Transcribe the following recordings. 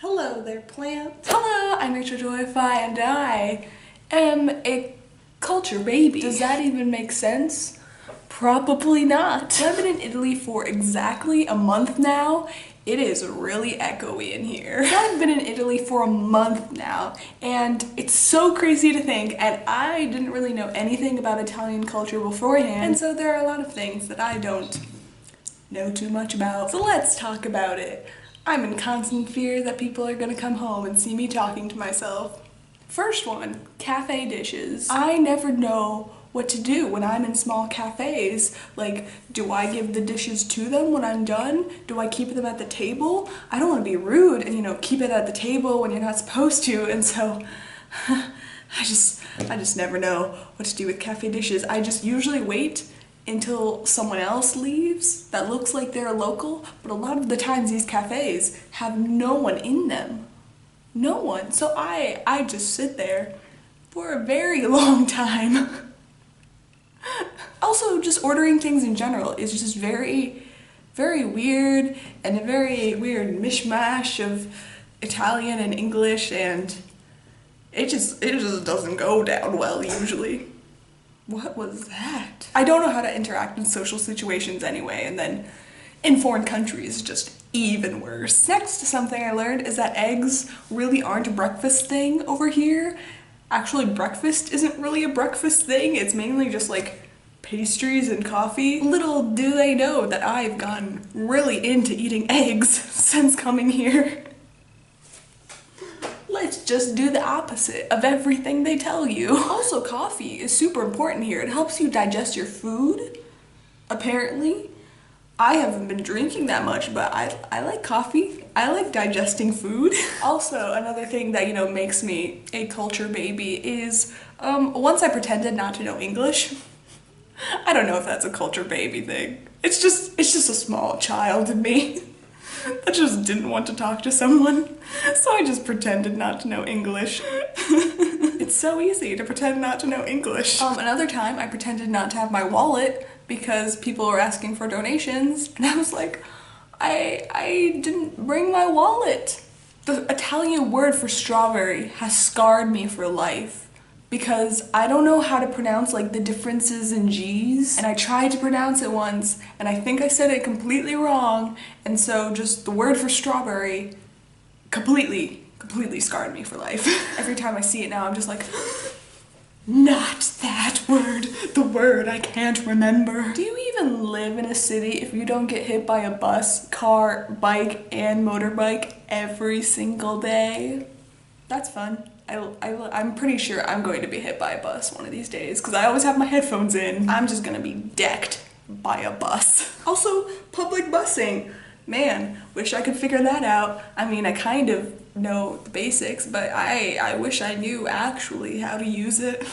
Hello there, plant. Hello, I'm RachelJoyify and I am a culture baby. Does that even make sense? Probably not. I've been in Italy for exactly a month now. It is really echoey in here. I've been in Italy for a month now, and it's so crazy to think, and I didn't really know anything about Italian culture beforehand, and so there are a lot of things that I don't know too much about. So let's talk about it. I'm in constant fear that people are gonna come home and see me talking to myself. First one, cafe dishes. I never know what to do when I'm in small cafes. Like, do I give the dishes to them when I'm done? Do I keep them at the table? I don't want to be rude and, keep it at the table when you're not supposed to, and so I just never know what to do with cafe dishes. I just usually wait until someone else leaves that looks like they're local, but a lot of the times these cafes have no one in them. No one. So I just sit there for a very long time. Also, just ordering things in general is just very, very weird, and a very weird mishmash of Italian and English, and it just doesn't go down well usually. What was that? I don't know how to interact in social situations anyway, and then in foreign countries, just even worse. Next, something I learned is that eggs really aren't a breakfast thing over here. Actually, breakfast isn't really a breakfast thing. It's mainly just like pastries and coffee. Little do they know that I've gotten really into eating eggs since coming here. Let's just do the opposite of everything they tell you. Also, coffee is super important here. It helps you digest your food, apparently. I haven't been drinking that much, but I like coffee. I like digesting food. Also, another thing that, makes me a culture baby is, once I pretended not to know English. I don't know if that's a culture baby thing. It's just a small child in me that just didn't want to talk to someone. So I just pretended not to know English. It's so easy to pretend not to know English. Another time I pretended not to have my wallet because people were asking for donations, and I was like, I didn't bring my wallet. The Italian word for strawberry has scarred me for life because I don't know how to pronounce like the differences in G's, and I tried to pronounce it once and I think I said it completely wrong, and so just the word for strawberry completely scarred me for life. Every time I see it now I'm just like, not that word, the word I can't remember. Do you even live in a city if you don't get hit by a bus, car, bike, and motorbike every single day? That's fun. I'm pretty sure I'm going to be hit by a bus one of these days because I always have my headphones in. I'm just gonna be decked by a bus. Also, public busing. Man, wish I could figure that out. I mean, I kind of know the basics, but I wish I knew actually how to use it.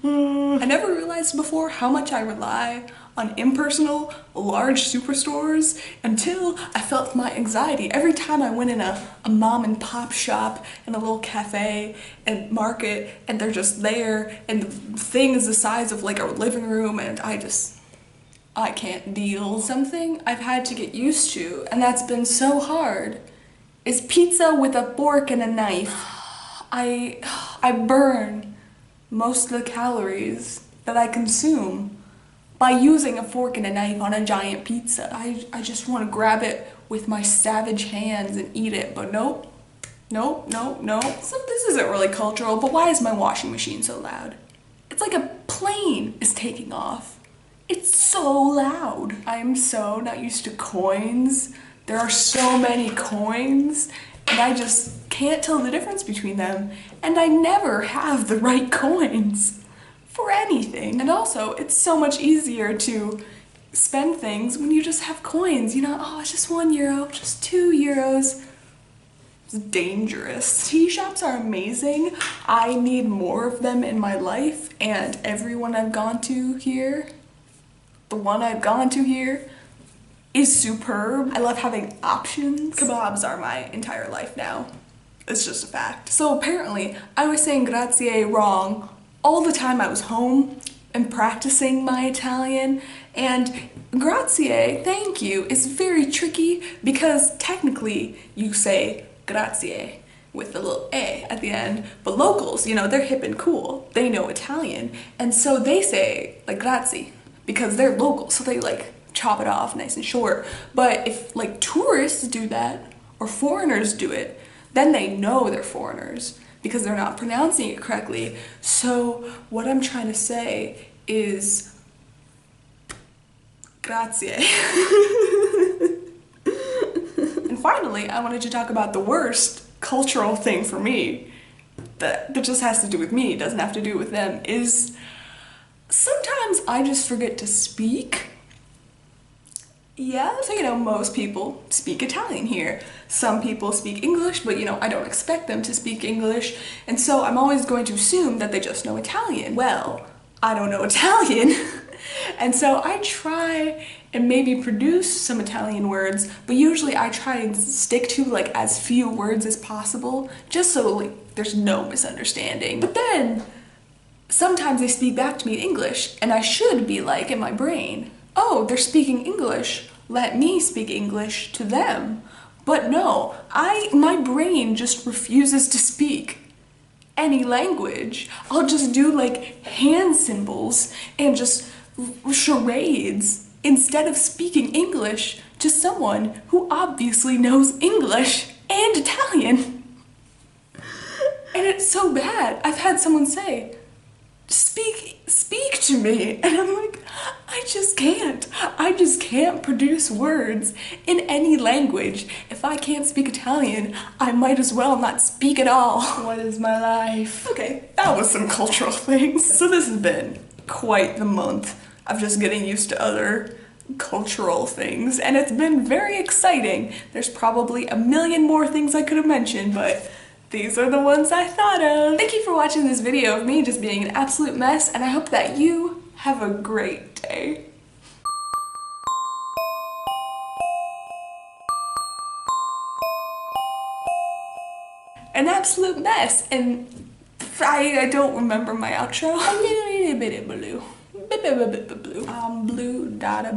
I never realized before how much I rely on impersonal, large superstores until I felt my anxiety every time I went in a mom and pop shop and a little cafe and market, and they're just there, and the thing is the size of like our living room, and I can't deal. Something I've had to get used to, and that's been so hard, is pizza with a fork and a knife. I burn most of the calories that I consume by using a fork and a knife on a giant pizza. I just want to grab it with my savage hands and eat it, but nope. So this isn't really cultural, but why is my washing machine so loud? It's like a plane is taking off. It's so loud. I'm so not used to coins. There are so many coins, and I just can't tell the difference between them, and I never have the right coins for anything. And also, it's so much easier to spend things when you just have coins, oh, it's just €1, just €2. It's dangerous. Tea shops are amazing. I need more of them in my life, and everyone I've gone to here, the one I've gone to here, is superb. I love having options. Kebabs are my entire life now. It's just a fact. So apparently, I was saying grazie wrong all the time I was home and practicing my Italian, and grazie, thank you, is very tricky because technically you say grazie, with the little e at the end. But locals, you know, they're hip and cool. They know Italian, and so they say like grazie because they're local, so they like chop it off nice and short. But if like tourists do that or foreigners do it, then they know they're foreigners because they're not pronouncing it correctly. So what I'm trying to say is grazie. And finally, I wanted to talk about the worst cultural thing for me that just has to do with me, doesn't have to do with them, is sometimes I just forget to speak. Yeah, so you know, most people speak Italian here. Some people speak English, but you know, I don't expect them to speak English, and so I'm always going to assume that they just know Italian. Well, I don't know Italian, and so I try and maybe produce some Italian words, but usually I try and stick to like as few words as possible, just so like there's no misunderstanding. But then, sometimes they speak back to me in English, and I should be like in my brain, oh, they're speaking English, let me speak English to them. But no, my brain just refuses to speak any language. I'll just do like hand symbols and just charades instead of speaking English to someone who obviously knows English and Italian. And it's so bad. I've had someone say, speak to me, and I'm like, I just can't produce words in any language. If I can't speak Italian, I might as well not speak at all. What is my life? Okay, that was some cultural things. So this has been quite the month of just getting used to other cultural things, and it's been very exciting. There's probably a million more things I could have mentioned, but these are the ones I thought of. Thank you for watching this video of me just being an absolute mess, and I hope that you have a great day. An absolute mess, and I don't remember my outro. A little bit blue. I'm blue, da da